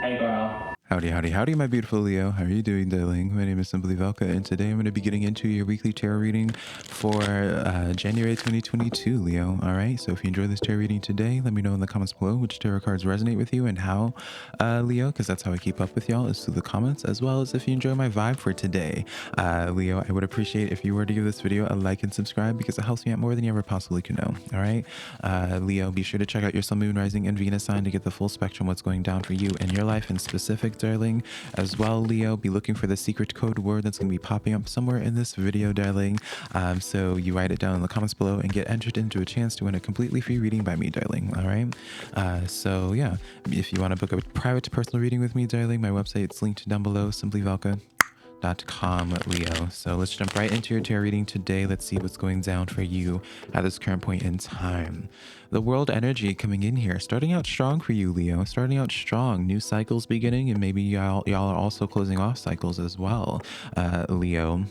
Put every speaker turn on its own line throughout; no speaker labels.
Hey girl.
Howdy, howdy, howdy, my beautiful Leo. How are you doing, darling? My name is SimplyVelca, and today I'm going to be getting into your weekly tarot reading for January 2022, Leo. All right, so if you enjoy this tarot reading today, let me know in the comments below which tarot cards resonate with you and how, Leo, because that's how I keep up with y'all, is through the comments, as well as if you enjoy my vibe for today. Leo, I would appreciate if you were to give this video a like and subscribe because it helps me out more than you ever possibly could know. All right, Leo, be sure to check out your Sun, Moon, Rising, and Venus sign to get the full spectrum what's going down for you and your life in specific, darling. As well, Leo, be looking for the secret code word that's going to be popping up somewhere in this video, darling. So you write it down in the comments below and get entered into a chance to win a completely free reading by me, darling. All right. So yeah, if you want to book a private personal reading with me, darling, my website's linked down below, SimplyVelca.com, Leo. So let's jump right into your tarot reading today. Let's see what's going down for you at this current point in time. The world energy coming in here, starting out strong for you, Leo. Starting out strong, new cycles beginning, and maybe y'all are also closing off cycles as well, Leo.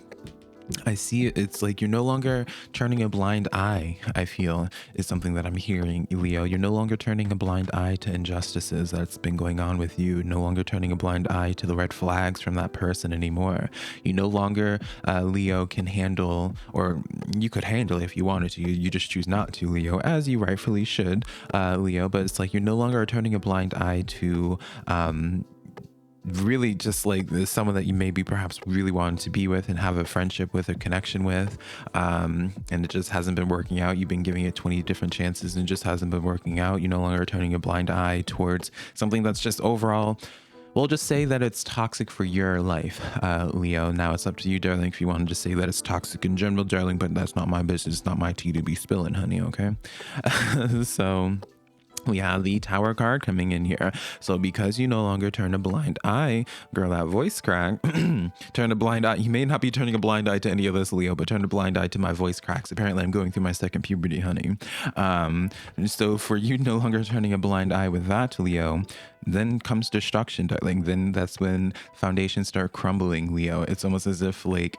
I see it's like you're no longer turning a blind eye, I feel, is something that I'm hearing, Leo. You're no longer turning a blind eye to injustices that's been going on with you. No longer turning a blind eye to the red flags from that person anymore. You no longer, Leo, can handle, or you could handle if you wanted to. You just choose not to, Leo, as you rightfully should, Leo. But it's like you're no longer turning a blind eye to, really just like someone that you maybe perhaps really wanted to be with and have a friendship with, a connection with, and it just hasn't been working out. You've been giving it 20 different chances and it just hasn't been working out. You're no longer turning a blind eye towards something that's just overall, we'll just say that it's toxic for your life, Leo. Now it's up to you, darling, if you want to just say that it's toxic in general, darling, but that's not my business. It's not my tea to be spilling, honey, okay? So we have the Tower card coming in here. So because you no longer turn a blind eye, girl, that voice crack, turn a blind eye. You may not be turning a blind eye to any of this, Leo, but turn a blind eye to my voice cracks. Apparently I'm going through my second puberty, honey. So for you no longer turning a blind eye with that, Leo, then comes destruction, darling. Then that's when foundations start crumbling, Leo. It's almost as if like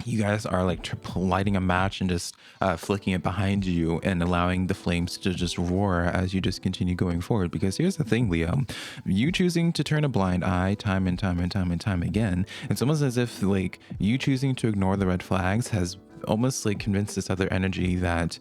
you guys are like lighting a match and just flicking it behind you and allowing the flames to just roar as you just continue going forward. Because here's the thing, Leo, you choosing to turn a blind eye time and time and time and time again, it's almost as if like you choosing to ignore the red flags has almost like convinced this other energy that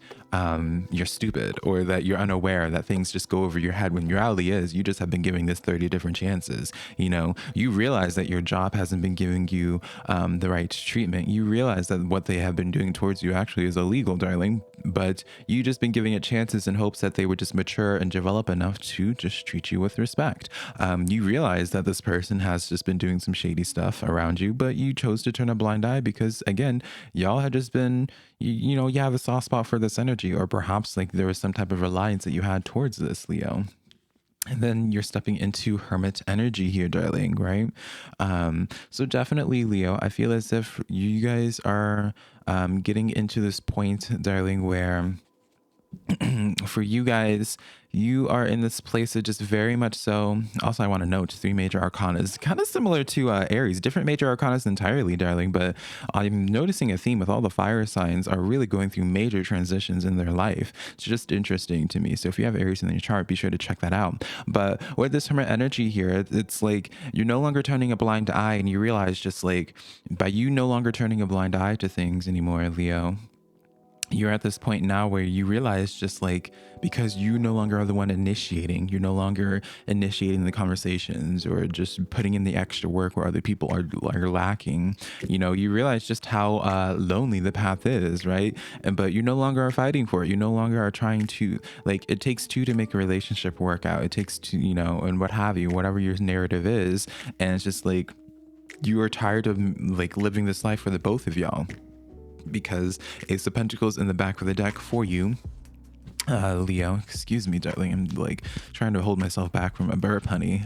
you're stupid or that you're unaware, that things just go over your head, when reality is you just have been giving this 30 different chances. You know, you realize that your job hasn't been giving you the right treatment. You realize that what they have been doing towards you actually is illegal, darling, but you just been giving it chances in hopes that they would just mature and develop enough to just treat you with respect. You realize that this person has just been doing some shady stuff around you, but you chose to turn a blind eye because, again, y'all had just been, you know, you have a soft spot for this energy, or perhaps like there was some type of reliance that you had towards this, Leo. And then you're stepping into hermit energy here, darling, right? So definitely, Leo, I feel as if you guys are getting into this point, darling, where for you guys, you are in this place of just very much so. Also, I want to note 3 major arcana is kind of similar to Aries, different major arcana entirely, darling, but I'm noticing a theme with all the fire signs are really going through major transitions in their life. It's just interesting to me. So if you have Aries in your chart, be sure to check that out. But with this hermit energy here, it's like you're no longer turning a blind eye, and you realize just like by you no longer turning a blind eye to things anymore, Leo, you're at this point now where you realize just like, because you no longer are the one initiating, you're no longer initiating the conversations or just putting in the extra work where other people are lacking, you know, you realize just how lonely the path is, right? But you no longer are fighting for it. You no longer are trying to, like, it takes 2 to make a relationship work out. It takes 2, you know, and what have you, whatever your narrative is. And it's just like, you are tired of like living this life for the both of y'all, because Ace of Pentacles in the back of the deck for you, Leo. Excuse me, darling, I'm like trying to hold myself back from a burp, honey.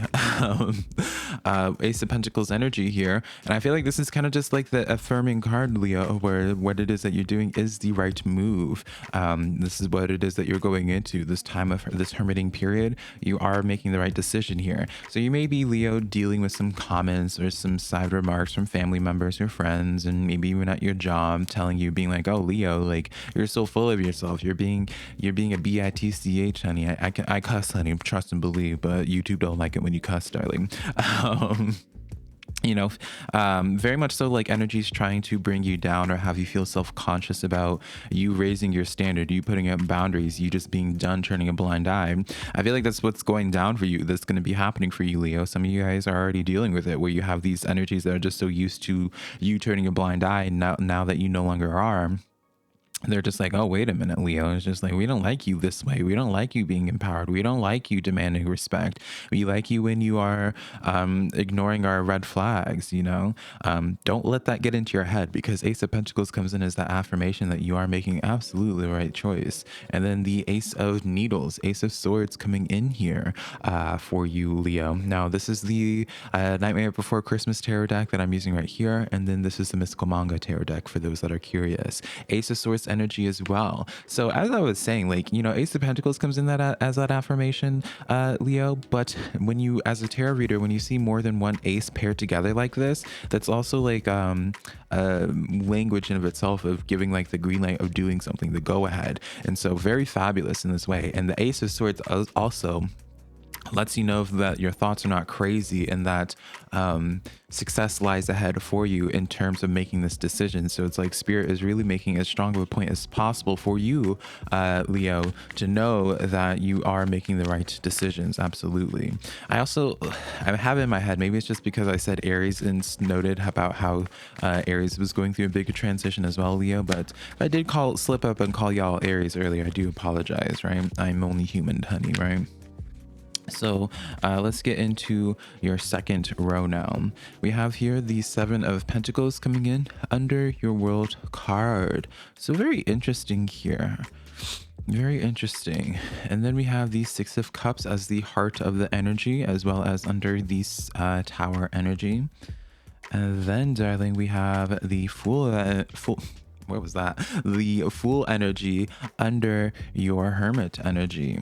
Ace of Pentacles energy here. And I feel like this is kind of just like the affirming card, Leo, where what it is that you're doing is the right move. This is what it is that you're going into this time of this hermiting period. You are making the right decision here. So you may be, Leo, dealing with some comments or some side remarks from family members or friends, and maybe even at your job telling you, being like, oh, Leo, like, you're so full of yourself. You're being a bitch, honey. I cuss, honey, trust and believe, but YouTube don't like it when you cuss, darling. Um, you know, very much so, like, energy's trying to bring you down or have you feel self-conscious about you raising your standard, you putting up boundaries, you just being done turning a blind eye. I feel like that's what's going down for you, that's going to be happening for you, Leo. Some of you guys are already dealing with it, where you have these energies that are just so used to you turning a blind eye, and now that you no longer are, they're just like, oh, wait a minute, Leo. It's just like, we don't like you this way. We don't like you being empowered. We don't like you demanding respect. We like you when you are ignoring our red flags, you know? Don't let that get into your head, because Ace of Pentacles comes in as that affirmation that you are making absolutely the right choice. And then the Ace of Needles, Ace of Swords coming in here for you, Leo. Now, this is the Nightmare Before Christmas tarot deck that I'm using right here. And then this is the Mystical Manga tarot deck for those that are curious. Ace of Swords energy as well. So as I was saying, like, you know, Ace of Pentacles comes in that as that affirmation, Leo. But when you, as a tarot reader, when you see more than one ace paired together like this, that's also like language in of itself of giving like the green light of doing something, the go ahead. And so very fabulous in this way. And the Ace of Swords also lets you know that your thoughts are not crazy, and that success lies ahead for you in terms of making this decision. So it's like Spirit is really making as strong of a point as possible for you, Leo, to know that you are making the right decisions. Absolutely. I have in my head, maybe it's just because I said Aries and noted about how Aries was going through a bigger transition as well, Leo, but I did slip up and call y'all Aries earlier. I do apologize, right? I'm only human, honey, right? So let's get into your second row now. We have here the Seven of Pentacles coming in under your World card. So very interesting here. Very interesting. And then we have the Six of Cups as the heart of the energy, as well as under the Tower energy. And then, darling, we have the Fool. What was that? The Fool energy under your Hermit energy.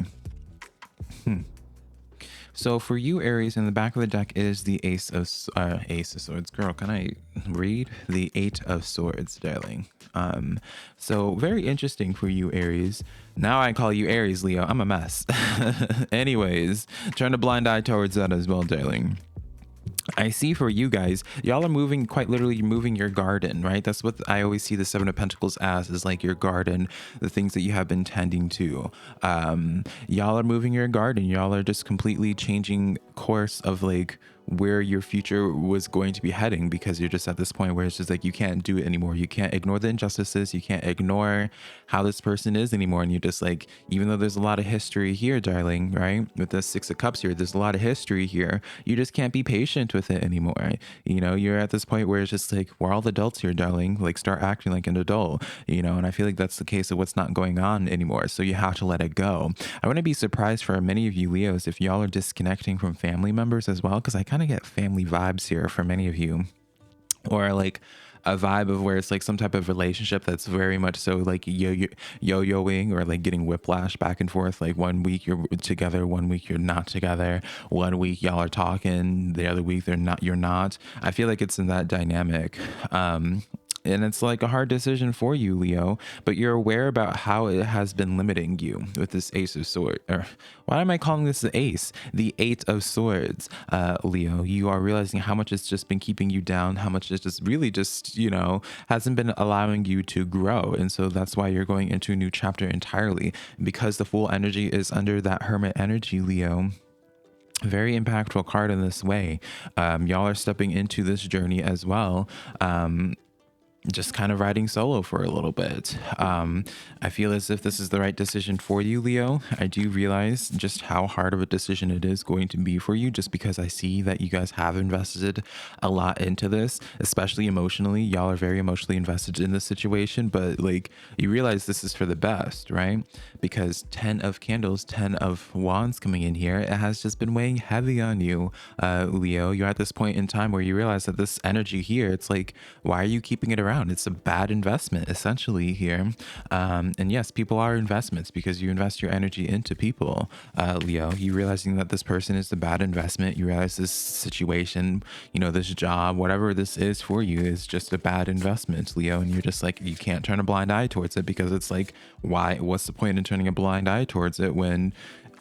So for you, Aries, in the back of the deck is the Ace of Swords. Girl, can I read? The Eight of Swords, darling. So very interesting for you, Aries. Now I call you Aries, Leo. I'm a mess. Anyways, turn a blind eye towards that as well, darling. I see for you guys, y'all are moving, quite literally moving your garden, right? That's what I always see the Seven of Pentacles as, is like your garden, the things that you have been tending to. Y'all are moving your garden. Y'all are just completely changing course of like where your future was going to be heading, because you're just at this point where it's just like you can't do it anymore. You can't ignore the injustices. You can't ignore how this person is anymore. And you're just like, even though there's a lot of history here, darling, right? With the Six of Cups here, there's a lot of history here. You just can't be patient with it anymore. You know, you're at this point where it's just like, we're all adults here, darling. Like, start acting like an adult, you know? And I feel like that's the case of what's not going on anymore. So you have to let it go. I wouldn't be surprised for many of you Leos if y'all are disconnecting from family members as well, because I kind of get family vibes here for many of you, or like a vibe of where it's like some type of relationship that's very much so like yo-yoing, or like getting whiplash back and forth. Like 1 week you're together, 1 week you're not together, 1 week y'all are talking, the other week you're not. I feel like it's in that dynamic. And it's like a hard decision for you, Leo, but you're aware about how it has been limiting you with this Ace of Swords. Or why am I calling this the Ace? The Eight of Swords, Leo. You are realizing how much it's just been keeping you down, how much it's just really just, you know, hasn't been allowing you to grow. And so that's why you're going into a new chapter entirely, because the Fool energy is under that Hermit energy, Leo. Very impactful card in this way. Y'all are stepping into this journey as well. just kind of riding solo for a little bit. I feel as if this is the right decision for you, Leo. I do realize just how hard of a decision it is going to be for you, just because I see that you guys have invested a lot into this, especially emotionally. Y'all are very emotionally invested in this situation, but like you realize this is for the best, right? Because 10 of candles, 10 of wands coming in here, it has just been weighing heavy on you, Leo. You're at this point in time where you realize that this energy here, it's like, why are you keeping it around? It's a bad investment essentially here. And yes, people are investments because you invest your energy into people, Leo. You realizing that this person is a bad investment. You realize this situation, you know, this job, whatever this is for you, is just a bad investment, Leo. And you're just like, you can't turn a blind eye towards it, because it's like, what's the point in turning a blind eye towards it when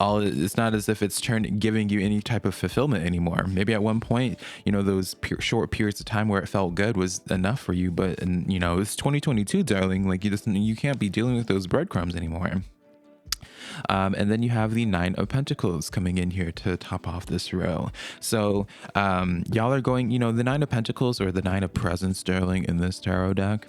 it's not as if it's giving you any type of fulfillment anymore. Maybe at one point, you know, those short periods of time where it felt good was enough for you, but and you know, it's 2022, darling. Like you can't be dealing with those breadcrumbs anymore. And then you have the 9 of Pentacles coming in here to top off this row. So y'all are going, you know, the 9 of Pentacles, or the 9 of Presents, darling, in this tarot deck.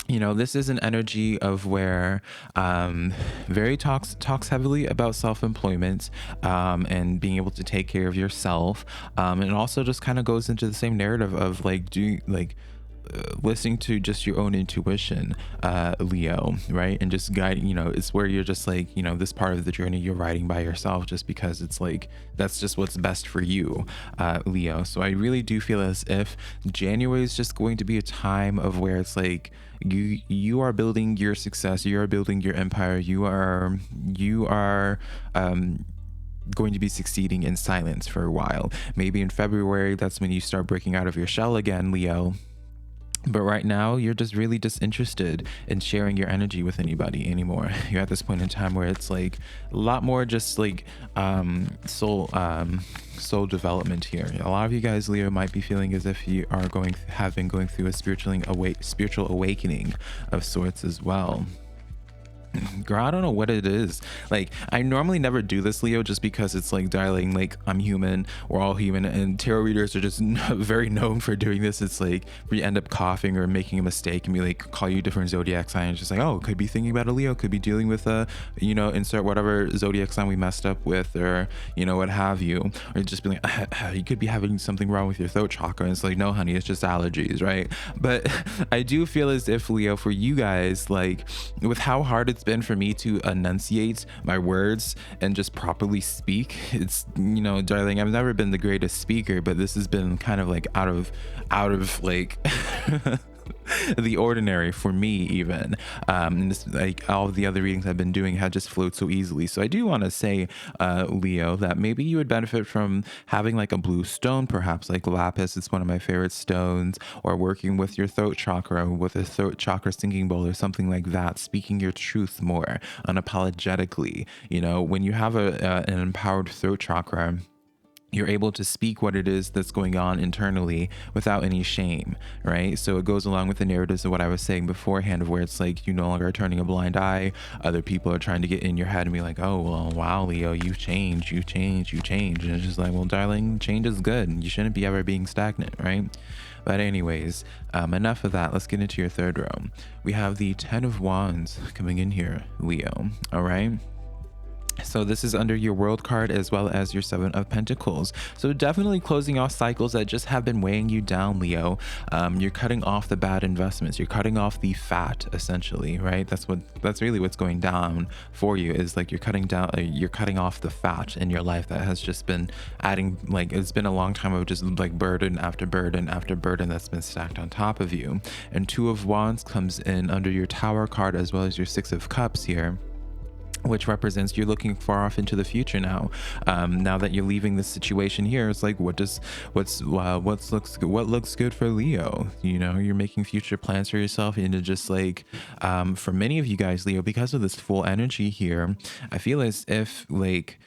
You know, this is an energy of where very talks heavily about self-employment, and being able to take care of yourself, and it also just kind of goes into the same narrative of like listening to just your own intuition, Leo, right? And just guiding, you know, it's where you're just like, you know, this part of the journey you're riding by yourself, just because it's like, that's just what's best for you, Leo. So I really do feel as if January is just going to be a time of where it's like, you are building your success, you are building your empire, you are going to be succeeding in silence for a while. Maybe in February, that's when you start breaking out of your shell again, Leo. But right now, you're just really disinterested in sharing your energy with anybody anymore. You're at this point in time where it's like a lot more just like soul development here. A lot of you guys, Leo, might be feeling as if you are have been going through a spiritual awakening of sorts as well. Girl, I don't know what it is. Like, I normally never do this, Leo, just because it's like, darling, like, I'm human, we're all human, and tarot readers are just very known for doing this. It's like we end up coughing or making a mistake, and we like call you different zodiac signs, just like, oh, could be thinking about a Leo, could be dealing with a, you know, insert whatever zodiac sign we messed up with, or you know, what have you, or just be like, you could be having something wrong with your throat chakra, and it's like, no honey, it's just allergies, right? But I do feel as if, Leo, for you guys, like, with how hard it's been for me to enunciate my words and just properly speak, it's, you know, darling, I've never been the greatest speaker, but this has been kind of like out of like the ordinary for me, even. And this, like, all of the other readings I've been doing had just flowed so easily. So I do want to say, Leo, that maybe you would benefit from having like a blue stone, perhaps like lapis. It's one of my favorite stones, or working with your throat chakra with a throat chakra singing bowl or something like that, speaking your truth more unapologetically. You know, when you have an empowered throat chakra, you're able to speak what it is that's going on internally without any shame, right? So it goes along with the narratives of what I was saying beforehand, of where it's like you no longer are turning a blind eye. Other people are trying to get in your head and be like, oh, well, wow, Leo, you've changed. And it's just like, well, darling, change is good. You shouldn't be ever being stagnant, right? But anyways, enough of that. Let's get into your third row. We have the 10 of Wands coming in here, Leo, all right? So this is under your World card as well as your 7 of Pentacles. So definitely closing off cycles that just have been weighing you down, Leo. You're cutting off the bad investments. You're cutting off the fat, essentially, right? That's really what's going down for you, is like you're cutting off the fat in your life that has just been adding, like, it's been a long time of just like burden after burden after burden that's been stacked on top of you. And 2 of Wands comes in under your Tower card as well as your 6 of Cups here, which represents you're looking far off into the future now. Now that you're leaving this situation here, it's like, what looks good for Leo? You know, you're making future plans for yourself, and just like, for many of you guys, Leo, because of this full energy here, I feel as if like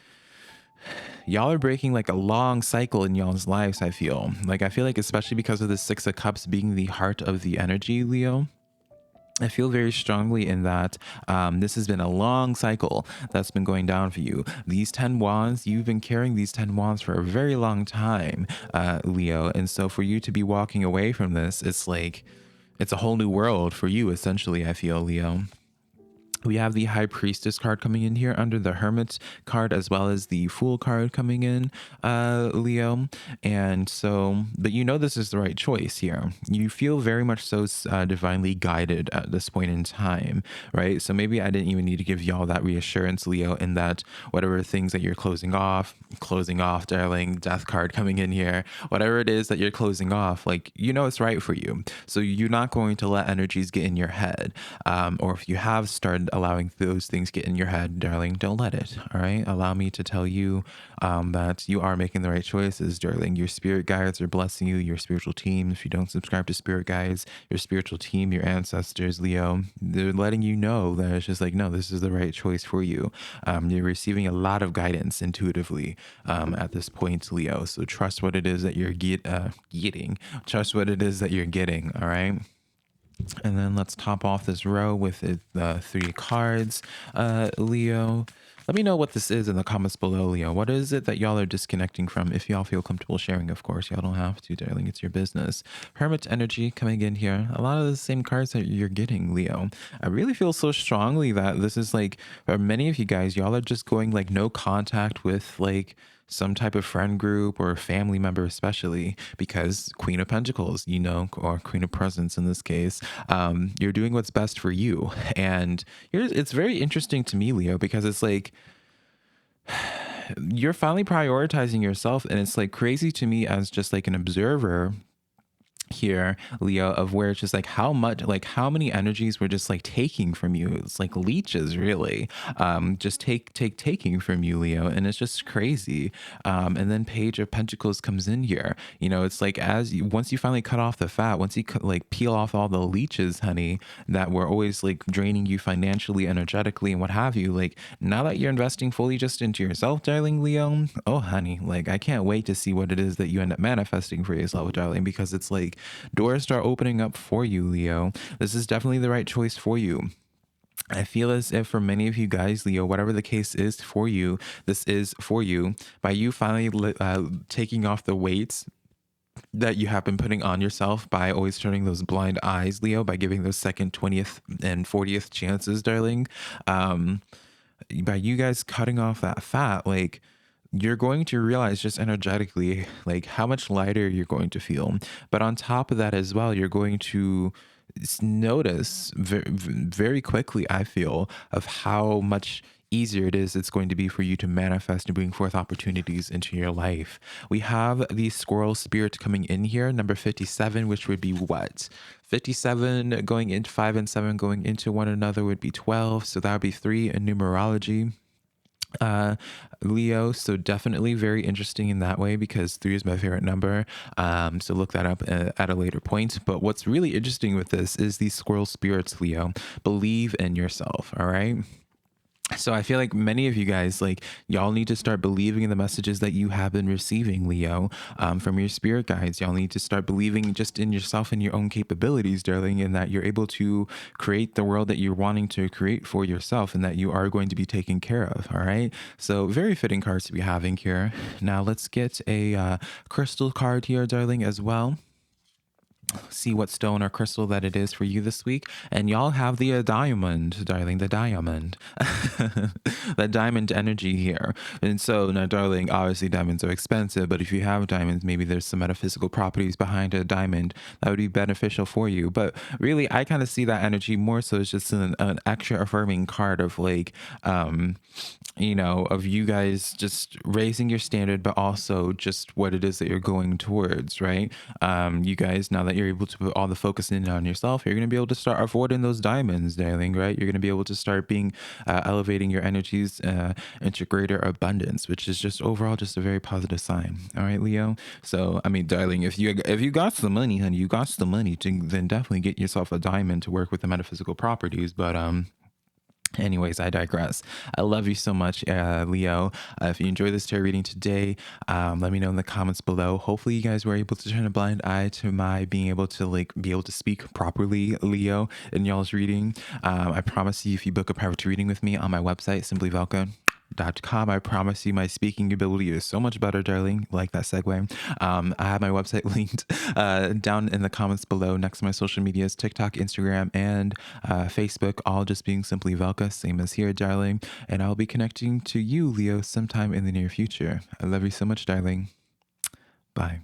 y'all are breaking like a long cycle in y'all's lives. I feel like, especially because of the 6 of Cups being the heart of the energy, Leo, I feel very strongly in that this has been a long cycle that's been going down for you. These 10 wands, you've been carrying these 10 wands for a very long time, Leo. And so for you to be walking away from this, it's like, it's a whole new world for you, essentially, I feel, Leo. We have the High Priestess card coming in here under the Hermit card, as well as the Fool card coming in, Leo. And so, but you know this is the right choice here. You feel very much so divinely guided at this point in time, right? So maybe I didn't even need to give y'all that reassurance, Leo, in that whatever things that you're closing off, darling, Death card coming in here, whatever it is that you're closing off, like, you know it's right for you. So you're not going to let energies get in your head. Or if you have started allowing those things get in your head, darling, don't let it. All right. Allow me to tell you that you are making the right choices, darling. Your spirit guides are blessing you, your spiritual team. If you don't subscribe to spirit guides, your spiritual team, your ancestors, Leo, they're letting you know that it's just like, no, this is the right choice for you. You're receiving a lot of guidance intuitively at this point, Leo. So trust what it is that you're getting. Trust what it is that you're getting. All right. And then let's top off this row with the 3 cards, Leo. Let me know what this is in the comments below, Leo. What is it that y'all are disconnecting from? If y'all feel comfortable sharing, of course. Y'all don't have to, darling. It's your business. Hermit energy coming in here. A lot of the same cards that you're getting, Leo. I really feel so strongly that this is like, for many of you guys, y'all are just going like no contact with like some type of friend group or family member, especially because Queen of Pentacles, you know, or Queen of Presents in this case, you're doing what's best for you. And it's very interesting to me, Leo, because it's like, you're finally prioritizing yourself. And it's like crazy to me as just like an observer here, Leo, of where it's just like how many energies we're just like taking from you. It's like leeches, really, just taking from you, Leo. And it's just crazy. And then Page of Pentacles comes in here. You know, it's like once you finally cut off the fat, once you like peel off all the leeches, honey, that were always like draining you financially, energetically, and what have you, like now that you're investing fully just into yourself, darling, Leo, oh honey, like I can't wait to see what it is that you end up manifesting for yourself, darling, because it's like doors start opening up for you, Leo. This is definitely the right choice for you. I feel as if for many of you guys, Leo, whatever the case is for you, this is for you. By you finally taking off the weights that you have been putting on yourself by always turning those blind eyes, Leo, by giving those second, 20th, and 40th chances, darling. By you guys cutting off that fat, like, you're going to realize just energetically like how much lighter you're going to feel. But on top of that as well, you're going to notice very quickly, I feel, of how much easier it's going to be for you to manifest and bring forth opportunities into your life. We have the squirrel spirit coming in here, number 57, which would be what? 57 going into 5 and 7 going into one another would be 12. So that would be 3 in numerology, Leo. So definitely very interesting in that way, because 3 is my favorite number. So look that up at a later point. But what's really interesting with this is these squirrel spirits, Leo. Believe in yourself. All right. So I feel like many of you guys, like, y'all need to start believing in the messages that you have been receiving, Leo, from your spirit guides. Y'all need to start believing just in yourself and your own capabilities, darling, and that you're able to create the world that you're wanting to create for yourself, and that you are going to be taken care of. All right. So very fitting cards to be having here. Now let's get a crystal card here, darling, as well. See what stone or crystal that it is for you this week. And y'all have the diamond, darling, the diamond. That diamond energy here. And so now, darling, obviously diamonds are expensive, but if you have diamonds, maybe there's some metaphysical properties behind a diamond that would be beneficial for you. But really, I kind of see that energy more so as just an extra affirming card of like, you know, of you guys just raising your standard, but also just what it is that you're going towards, right? You guys, now that you're able to put all the focus in on yourself, you're going to be able to start avoiding those diamonds, darling, right? You're going to be able to start being elevating your energies into greater abundance, which is just overall just a very positive sign. All right, Leo. So I mean, darling, if you got the money, honey, you got the money to then definitely get yourself a diamond to work with the metaphysical properties. But anyways, I digress. I love you so much, Leo. If you enjoyed this tarot reading today, let me know in the comments below. Hopefully you guys were able to turn a blind eye to my being able to be able to speak properly, Leo, in y'all's reading. I promise you, if you book a private reading with me on my website, SimplyVelca, SimplyVelca.com. I promise you my speaking ability is so much better, darling. Like that segue. I have my website linked down in the comments below next to my social medias, TikTok, Instagram, and Facebook, all just being Simply Velka, same as here, darling. And I'll be connecting to you, Leo, sometime in the near future. I love you so much, darling. Bye.